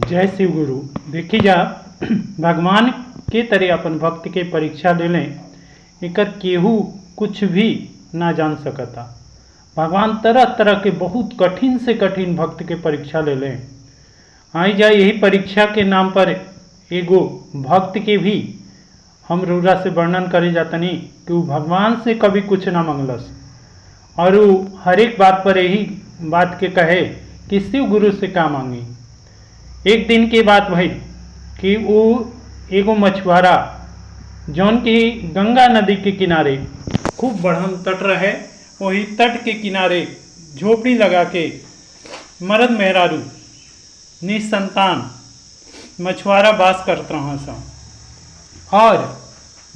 जय शिव गुरु। देखी जा भगवान के तरह अपन भक्त के परीक्षा ले लें, एकर केहू कुछ भी ना जान सकता। भगवान तरह तरह के बहुत कठिन से कठिन भक्त के परीक्षा ले लें। आई जा यही परीक्षा के नाम पर एगो भक्त के भी हम रउरा से वर्णन करे जातनी कि वो भगवान से कभी कुछ ना मंगलस और वो हर एक बात पर यही बात के कहे कि शिव गुरु से का मांगी। एक दिन की बात भई कि वो एगो मछुआरा जौन की गंगा नदी के किनारे खूब बढ़म तट रहे, वही तट के किनारे झोपड़ी लगा के मर्द मेहरारू निसंतान मछुआरा वास करत रहा सा और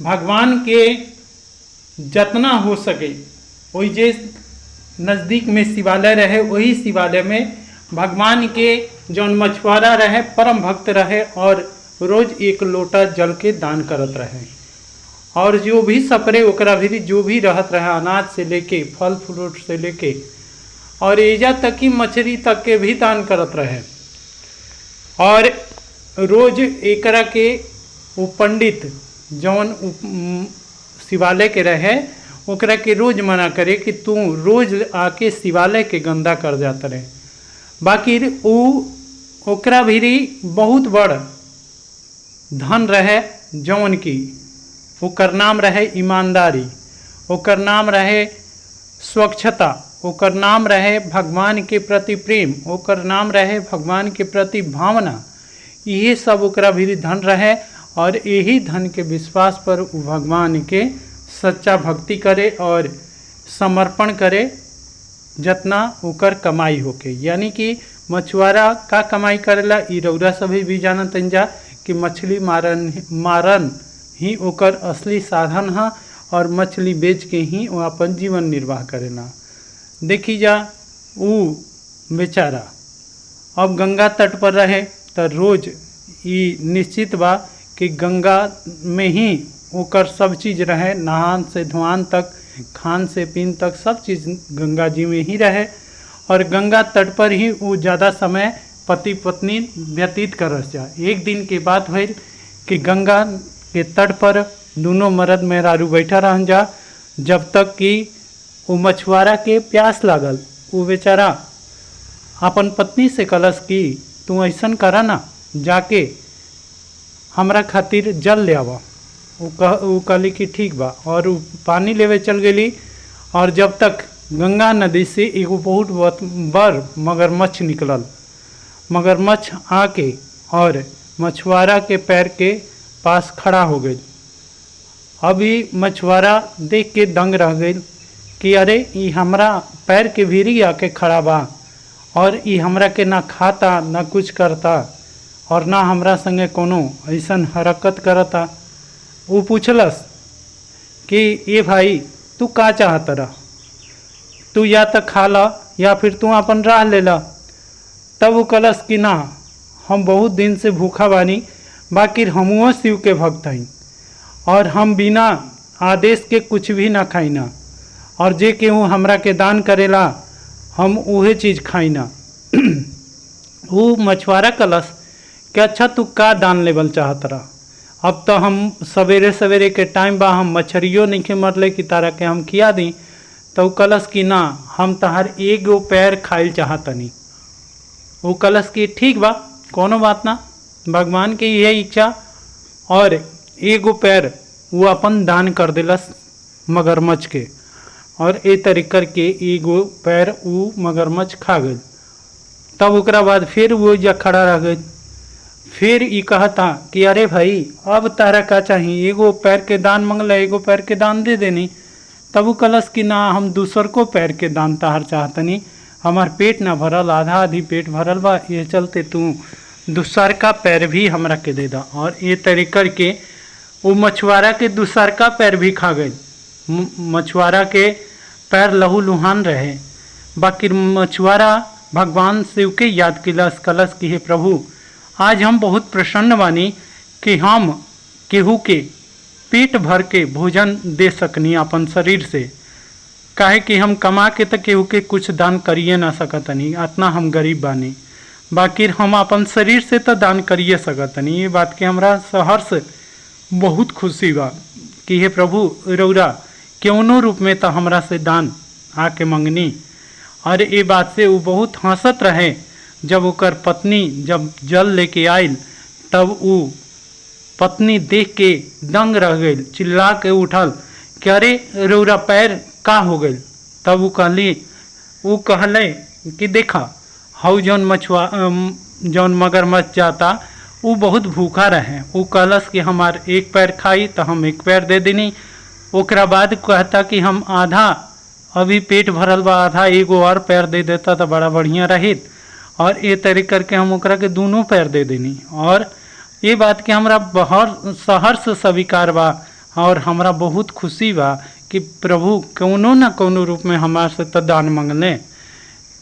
भगवान के जतना हो सके वही जे नज़दीक में शिवालय रहे, वही शिवालय में भगवान के जौन मछुआरा रहे परम भक्त रहे और रोज एक लोटा जल के दान करत रहे और जो भी सपरे ओकरा भी जो भी रहत रहे अनाज से लेके फल फ्रूट से लेके और एजा तक की मछली तक के भी दान करत रहे। और रोज एकरा के वो पंडित जौन शिवालय के रहे ओकरा के रोज मना करे कि तू रोज आके शिवालय के गंदा कर जाता रहे। बाकी ओकरा भी बहुत बड़ धन रहे जौन की ओकर नाम रहे ईमानदारी, ओकर नाम रहे स्वच्छता, ओकर नाम रहे भगवान के प्रति प्रेम, ओकर नाम रहे भगवान के प्रति भावना। ये सब ओकरा भी धन रहे और यही धन के विश्वास पर भगवान के सच्चा भक्ति करे और समर्पण करे जतना ओकर कमाई होके। यानी कि मछुआरा का कमाई करेला ई रउरा सभी भी जानत जा कि मछली मारन ही ओकर असली साधन है और मछली बेच के ही वो अपन जीवन निर्वाह करेला। देखी जा वो बेचारा अब गंगा तट पर रहे तो रोज ये निश्चित बा कि गंगा में ही ओकर सब चीज़ रहे, नहान से धोआन तक, खान से पीन तक सब चीज़ गंगा जी में ही रहे और गंगा तट पर ही वो ज़्यादा समय पति पत्नी व्यतीत करस जा। एक दिन की बात भइल कि गंगा के तट पर दोनों मर्द मेहरारू बैठा रहन जा, जब तक कि वो मछुआरा के प्यास लागल। वो बेचारा अपन पत्नी से कलश की तू ऐसन करा ना, जाके हमरा खातिर जल ले आवा। वो कहली कि ठीक बा और वो पानी लेवे चल गेली और जब तक गंगा नदी से एगो बहुत बड़ मगरमच्छ निकलल। मगरमच्छ आके और मछुआरा के पैर के पास खड़ा हो गई। अभी मछुआरा देख के दंग रह गई कि अरे ये हमरा पैर के भीरी आके खड़ा बा और ये हमरा के ना खाता ना कुछ करता और ना हमरा संगे कोनो ऐसन हरकत करता। वो पूछलस कि ये भाई तू का चाहत रहा, तू या तो खा ला या फिर तू अपन राह ले ला। तब वो कलस कि ना, हम बहुत दिन से भूखा बानी, बाकी हमहुओ शिव के भक्त हई और हम बिना आदेश के कुछ भी ना खाई ना और जे केहू हमरा के दान करेला हम उहे चीज़ खाई ना। वो मछुआरा कलश कि अच्छा तू का दान लेवल चाहत रहा। अब तो हम सवेरे सवेरे के टाइम बा, हम मछरियों नहीं के मरले कि तारा के हम खिया दी। तो कलश की ना, हम तहार एगो पैर खाइल चाहतनी। वो कलश की ठीक बा, कोनो बात ना, भगवान के यह इच्छा। और एगो पैर वो अपन दान कर दिलस मगरमच्छ के और ए तरीकर के एगो पैर वो मगरमच्छ खा गई। तब ओकरा बाद फिर वो जा खड़ा रह गई। फिर ये कहता कि अरे भाई अब तारा का चाहिए, एगो पैर के दान मंगला, एगो पैर के दान दे देनी। तब वो कलश कि ना, हम दूसर को पैर के दान तार चाहतनी, हमार पेट ना भरल, आधा आधी पेट भरल बा, ये चलते तू दूसर का पैर भी हमरा के दे दा। और ये तरीकर के वो मछुआरा के दूसर का पैर भी खा गई। मछुआरा के पैर लहू लुहान रहे, बाकी मछुआरा भगवान शिव के याद किलस, कलश की हे प्रभु आज हम बहुत प्रसन्न बानी कि हम केहू के पेट भर के भोजन दे सकनी अपन शरीर से। काहे कि हम कमा के तो केहू के कुछ दान करिए ना सकतनी, इतना हम गरीब बानी। बाकी हम अपन शरीर से तो दान करिए सकतनी। ये बात के हमरा सहर्ष बहुत खुशी बा कि हे प्रभु रौरा कौनो रूप में तो हमरा से दान आके मंगनी। और ये बात से वो बहुत हंसत रहे। जब ओकर पत्नी जब जल लेके आयल तब वो पत्नी देख के दंग रह गई, चिल्ला के उठल कि अरे रौरा पैर का हो गई। तब वो कहले कि देखा हाउ जौन जौन मगरमच्छ जाता वो बहुत भूखा रहे। वो कहलस कि हमार एक पैर खाई तो हम एक पैर दे देनी। ओकरा बाद कहता कि हम आधा अभी पेट भरल बा, आधा एगो और पैर दे देता तो बड़ा बढ़िया रहित। और ये तरीके करके हम ओकरा के दोनों पैर दे देनी। और ये बात के हमरा बहुत सहर्ष स्वीकार बा और हमरा बहुत खुशी बा कि प्रभु कौनो न कौनो रूप में हमार से तो दान मंगले।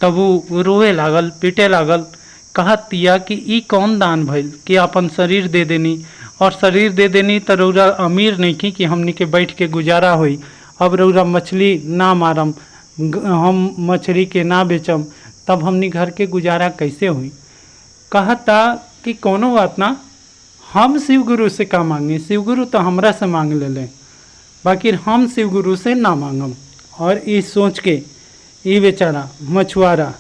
तब वो रोए लागल, पीटे लागल, कहतिया कि ई कौन दान भइल कि अपन शरीर दे देनी। और शरीर दे देनी तो रौरा अमीर नहीं की कि हमनी के बैठ के गुजारा हुई। अब रौरा मछली ना मारम, हम मछली के ना बेचम, तब हमनी घर के गुजारा कैसे हुई। कहता कि कोनो बात ना, हम शिव गुरु से का मांगे, शिव गुरु तो हमरा से मांग ले, बाकी हम शिव गुरु से ना मांगम। और ये सोच के ये बेचारा मछुआरा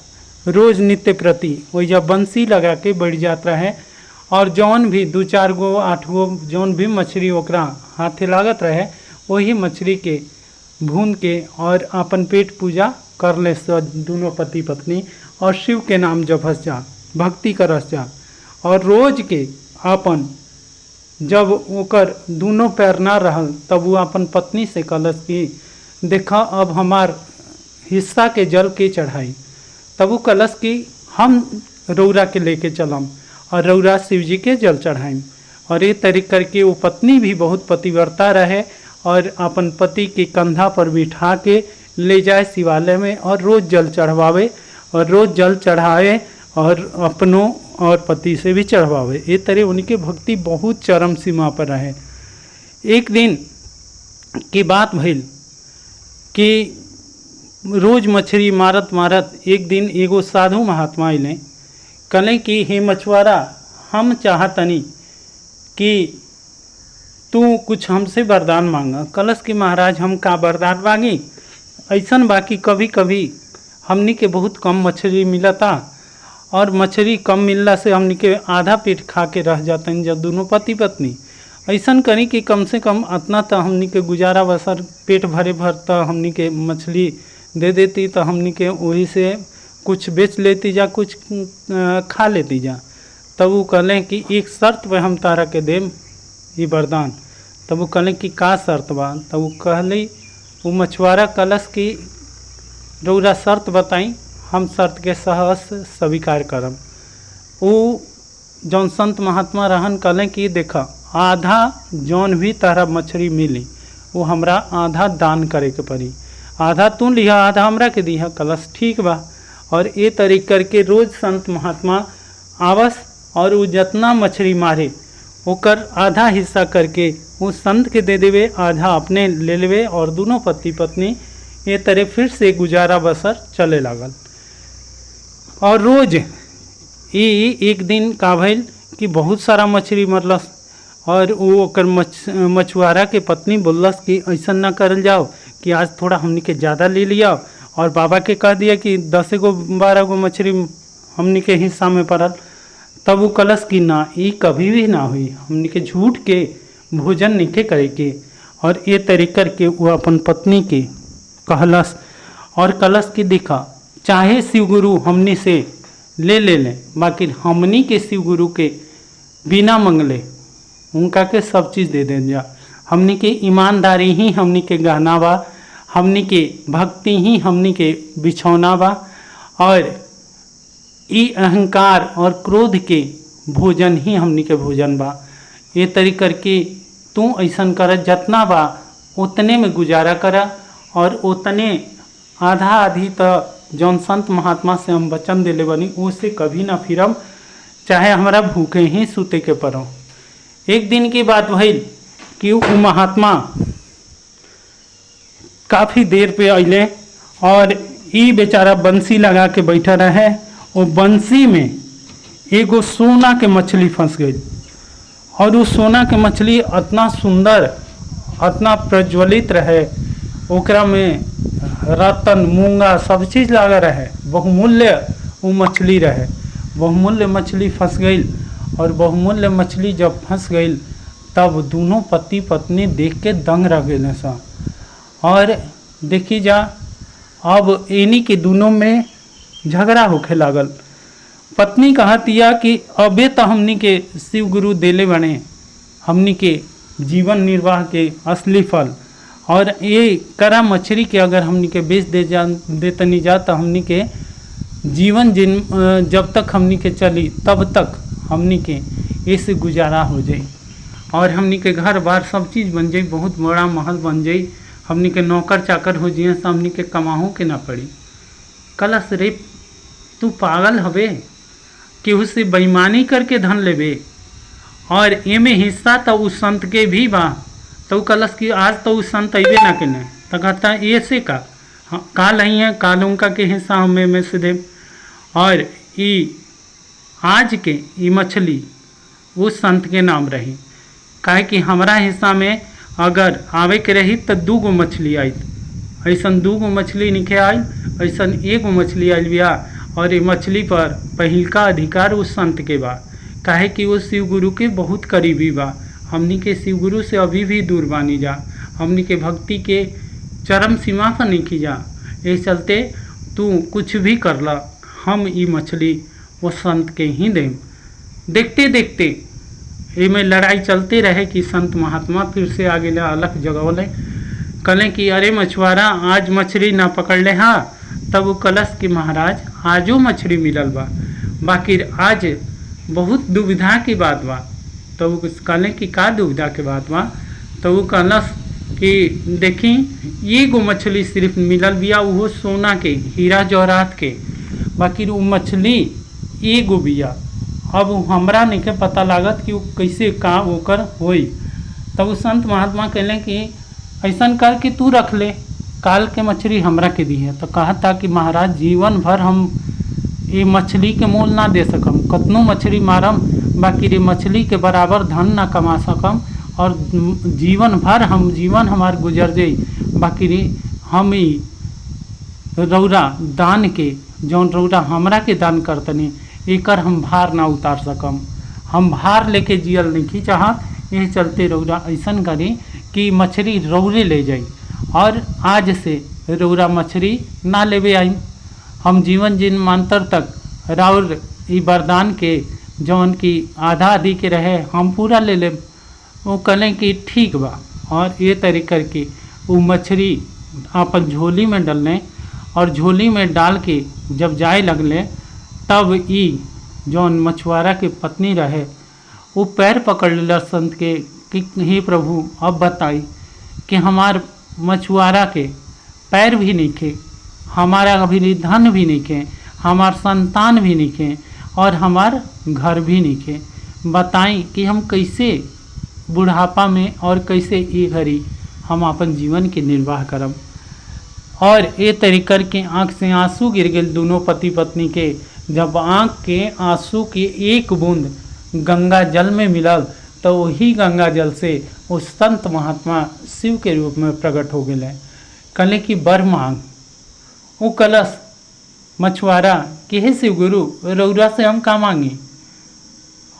रोज नित्य प्रति वही जब बंसी लगा के बढ़ जाता है। और जौन भी 2-4 गो 8 गो जौन भी मछली ओकरा हाथे लागत रहे वही मछली के भून के और अपन पेट पूजा कर ले दोनों पति पत्नी। और शिव के नाम जपस जा, भक्ति करस जा। और रोज के अपन जब ओकर दोनों पैर ना रहल तब वो अपन पत्नी से कहलस कि देखा अब हमार हिस्सा के जल के चढ़ाई। तब वो कहलस कि हम रौरा के लेके चलम और रौरा शिव जी के जल चढ़ाइम। और ये तरीके करके वो पत्नी भी बहुत पतिव्रता रहे और अपन पति के कंधा पर बिठा के ले जाए शिवालय में और रोज़ जल चढ़वावे और रोज़ जल चढ़ाए और अपनों और पति से भी चढ़वावे। ये तरह उनके भक्ति बहुत चरम सीमा पर रहे। एक दिन की बात भइल कि रोज मछली मारत मारत एक दिन एगो साधु महात्मा अइले, कहले कि हे मछुआरा, हम चाहतनी कि तू कुछ हमसे वरदान मांगा। कलश कि महाराज हम का वरदान मांगी, ऐसन बाकी कभी कभी हमनी के बहुत कम मछली मिलता और मछली कम मिलला से हमनी के आधा पेट खा के रह जाते जब दोनों पति पत्नी। ऐसन करी कि कम से कम इतना तो हमनी के गुजारा बसर पेट भरे भरता हमनी के मछली दे देती तो हमनी के वही से कुछ बेच लेती जा, कुछ खा लेती जा। तब वो कहलें कि एक शर्त पे हम तारा के देम ये वरदान। तब वो कहलें कि का शर्त बा। तब वो कहली, वो मछुआरा कलश की रौरा शर्त बताई, हम शर्त के सहस स्वीकार करम। वो जौन संत महात्मा रहन कहलें कि देखा आधा जौन भी तारा मछली मिली वो हमरा आधा दान करे के पड़ी, आधा तू लिहा आधा हमरा के दिहा। कलश ठीक बा। और ये तरीके करके रोज संत महात्मा आवस और वो जितना मछली मारे ओकर आधा हिस्सा करके वो संत के दे देवे, आधा अपने ले लेवे और दोनों पति पत्नी ये तरह फिर से गुजारा बसर चले लागल। और रोज ये एक दिन का भइल कि बहुत सारा मछली मरलस और वो ओकर मछुआरा के पत्नी बोललस कि ऐसा ना करल जाओ कि आज थोड़ा हमनी के ज़्यादा ले लिया और बाबा के कह दिया कि 10 गो 12 गो मछली हमनी के हिस्सा में पड़ल। तब वो कलश की ना, ये कभी भी ना हुई, हमनी के झूठ के भोजन नहीं करे के। और ये तरीके करके वो अपन पत्नी के कहलस और कलश की दिखा चाहे शिव गुरु हमनी से ले लें, बाकी हमनी के शिव गुरु के बिना मंगले उनका के सब चीज़ दे दें जा। हमनी के ईमानदारी ही हमनी के गहना बा, हमनी के भक्ति ही हमनी के बिछौना बा। और ई अहंकार और क्रोध के भोजन ही हमनी के भोजन बा। ये तरीके करके तू ऐसा कर जितना बा उतने में गुजारा करा और उतने आधा आधी तो जौन संत महात्मा से हम वचन दिले बनी उससे कभी ना फिरम, चाहे हमारा भूखे ही सूते के पड़ो। एक दिन की बात भइल कि वो महात्मा काफ़ी देर पे अइले और ई बेचारा बंसी लगा के बैठा रहे। वो बंसी में एगो सोना के मछली फंस गई, और वो सोना के मछली इतना सुंदर, इतना प्रज्वलित रहे, ओकरा में रतन मूंगा सब चीज़ लगा रहे, बहुमूल्य वो मछली रहे। बहुमूल्य मछली फंस गई, और बहुमूल्य मछली जब फंस गई तब दोनों पति पत्नी देख के दंग रह गए सा। और देखी जा, अब इन्हीं के दोनों में झगड़ा होखे लागल। पत्नी कहतिया कि अबे तो हमनी के शिव गुरु देले बने हमनी के जीवन निर्वाह के असली फल, और ये करा मछली के अगर हमनी के बेच देतनी जा तो हमनी के जीवन जब तक हमनी के चली तब तक हमनी के ऐसे गुजारा हो जाई, और हमनी के घर बार सब चीज़ बन जाई, बहुत बड़ा महल बन जाई, हमनी के नौकर चाकर हो जाइए, तो हमनी के कमाहू के ना पड़ी। कलश रे तू पागल हवे, केहू से बेईमानी करके धन लेबे, और एमे हिस्सा तो उस संत के भी बा। तो कलश की आज तो उस संत अबे ना के नहीं, तो कहता ऐसे का काल ही है, काल उनका के हिस्सा हमें में से दे। और ई आज के ई मछली उस संत के नाम रही, काहे कि हमारा हिस्सा में अगर आवे के रही तो 2 गो मछली आई, ऐसा 2 गो मछली निके आई, ऐसा 1 गो मछली आई बिया, और ये मछली पर पहिलका अधिकार उस संत के बा, काहे कि वो शिव गुरु के बहुत करीबी बा। हमनी के शिव गुरु से अभी भी दूर बानी जा, हमनी के भक्ति के चरम सीमा पर नहीं की जा। इस चलते तू कुछ भी कर ला, हम ये मछली वो संत के ही दें। देखते देखते ये में लड़ाई चलते रहे कि संत महात्मा फिर से आगे ला अलग जगह कलें कि अरे मछुआरा आज मछली ना पकड़ ले। हाँ, तब वो कलश के महाराज आजो मछली मिलल बा, बाकी आज बहुत दुविधा की बात बा। तो वो कहलें कि का दुविधा के बात बा, तो वो कलश कि देखी ये गो मछली सिर्फ मिलल बिया, वो सोना के हीरा जवाहरात के, बाकी वो मछली ये गो बिया। अब हमरा नहीं के पता लागत कि वो कैसे काम ओकर होई। तब वो संत महात्मा कहलें कि ऐसा कर कि तू रख ले, काल के मछली हमरा के दी है। तो कहा था कि महाराज जीवन भर हम ये मछली के मोल ना दे सकम, कतनो मछली मारम बाकी ये मछली के बराबर धन ना कमा सकम, और जीवन भर हम जीवन हमार गुजर जाई, बाकी रे हम ही रौरा दान के जौन रौरा हमरा के दान करतनी एकर हम भार ना उतार सकम, हम भार लेके जियल नहीं चाहत। यही चलते रौरा ऐसा करी कि मछली रौरे ले जाई, और आज से रौरा मछली ना लेवे आई, हम जीवन जन्मांतर तक राउर ई वरदान के जौन की आधा आधी के रहे हम पूरा ले लेब। वो कहलें कि ठीक बा, और ये तरीके करके वो मछली अपन झोली में डालने, और झोली में डाल के जब जाए लगले तब ई जौन मछुआरा के पत्नी रहे वो पैर पकड़ लेला संत के कि हे प्रभु अब बताई कि हमार मछुआरा के पैर भी नहीं खे, हमारा अभी धन भी नहीं खे, हमार संतान भी नहीं खे, और हमार घर भी नहीं खे, बताई कि हम कैसे बुढ़ापा में और कैसे ये घड़ी हम अपन जीवन के निर्वाह करब। और ये तरीकर के आँख से आंसू गिर गए दोनों पति पत्नी के। जब आँख के आंसू की एक बूंद गंगा जल में मिलल तो वही गंगा जल से उस संत महात्मा शिव के रूप में प्रकट हो गए। कहले कि बर मांग। वो कलश मछुआरा कि हे शिव गुरु रौरा से हम का मांगी,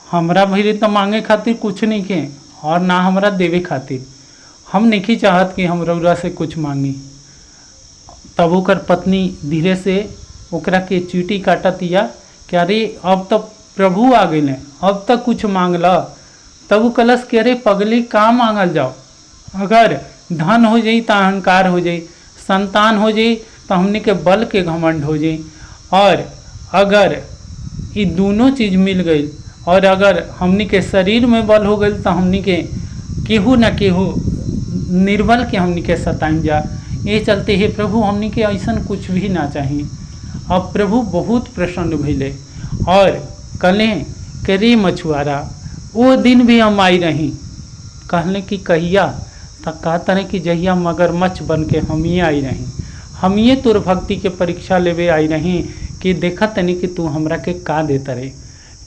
हमरा भैरे तो मांगे खातिर कुछ नहीं के, और ना हमरा देवे खातिर, हम नहीं चाहत कि हम रौरा से कुछ मांगी। तब ओकर पत्नी धीरे से ओकरा के चीटी काटतिया कि अरे अब तो प्रभु आ गए, अब तक कुछ मांग ला। तब वो कलश के अरे पगली का मांगल जाओ, अगर धन हो जाई तो अहंकार हो जाई, संतान हो जाई तो हमने के बल के घमंड हो जाई, और अगर ये दोनों चीज़ मिल गई और अगर हमने के शरीर में बल हो गई तो हमने के केहू न केहू निर्बल के हमने के सताइन जा। ये चलते हे प्रभु हमने के ऐसा कुछ भी ना चाहिए। अब प्रभु बहुत प्रसन्न भइले और कहलें कि रे मछुआरा वो दिन भी हम आई रही। कहले कि कहिया, तो कहता रहे कि जहिया मगरमच्छ बन के हम ही आई रही, हम ये तोर भक्ति के परीक्षा लेवे आई रही कि देखा तनी कि तू हमरा के का देता रहे।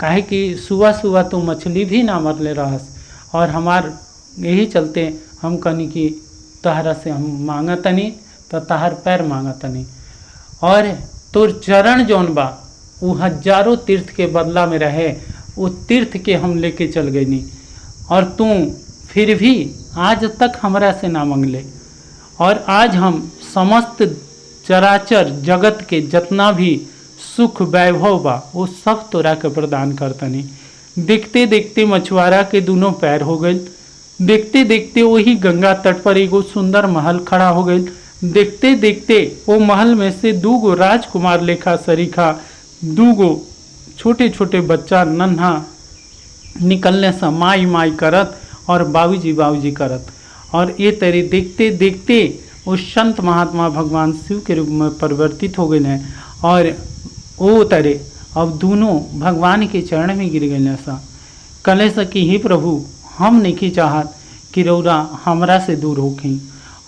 काहे कि सुबह सुबह तो मछली भी ना मरले रहस, और हमार यही चलते हम कहनी कि तहरा से हम मांगतनी तो तहार पैर मांगतनी, और तोर चरण जौन बा वो हजारों तीर्थ के बदला में रहे, वो तीर्थ के हम लेके चल गईनी, और तू फिर भी आज तक हमरा से ना मंगले। और आज हम समस्त चराचर जगत के जितना भी सुख वैभव बा वो सब तोरा के प्रदान करतनी। देखते देखते मछुआरा के दोनों पैर हो गए, देखते देखते वही गंगा तट पर एगो सुंदर महल खड़ा हो गई। देखते देखते वो महल में से 2 गो राजकुमार लेखा सरीखा 2 गो छोटे छोटे बच्चा नन्हा निकलने से माई माई करत और बाबूजी बाबूजी करत, और ये तेरे देखते देखते वो संत महात्मा भगवान शिव के रूप में परिवर्तित हो गए हैं, और वो तेरे अब दोनों भगवान के चरण में गिर गए सा। कले से कि हे प्रभु, हम नहीं चाहत कि रौरा हमरा से दूर होखी,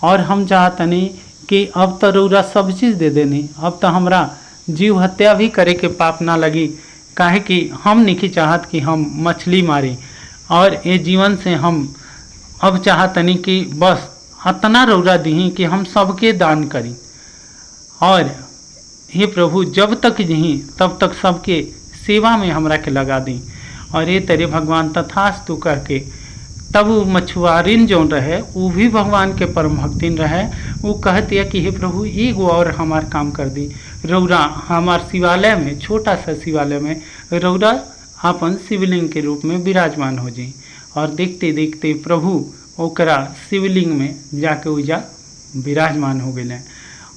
और हम चाहतनी कि अब तो रौरा सब चीज़ दे देनी, अब तो हमरा जीव हत्या भी करे के पाप ना लगी, काहे कि हम नहीं चाहत कि हम मछली मारी, और ये जीवन से हम अब चाहतनी कि बस इतना रौरा दी कि हम सबके दान करी, और हे प्रभु जब तक जी तब तक सबके सेवा में हमरा के लगा दी। और ये तेरे भगवान तथास्तु कह के तब वो मछुआरिन जो रहे वो भी भगवान के परम भक्तिन रहे, वो कहती है कि हे प्रभु एगो और हमार काम कर दी, रौरा हमार शिवालय में, छोटा सा शिवालय में रौरा अपन शिवलिंग के रूप में विराजमान हो जाई। और देखते देखते प्रभु ओकरा शिवलिंग में जाके उजा विराजमान हो गए।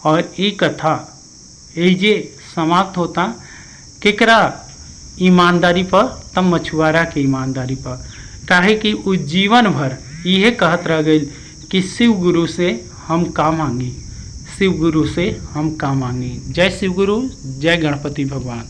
और ये कथा एजे समाप्त होता केकरा ईमानदारी पर, तब मछुआरा के ईमानदारी पर, काहे कि उस जीवन भर यह कहत रह गई कि शिव गुरु से हम का मांगी, शिव गुरु से हम का मांगी। जय शिव गुरु, जय गणपति भगवान।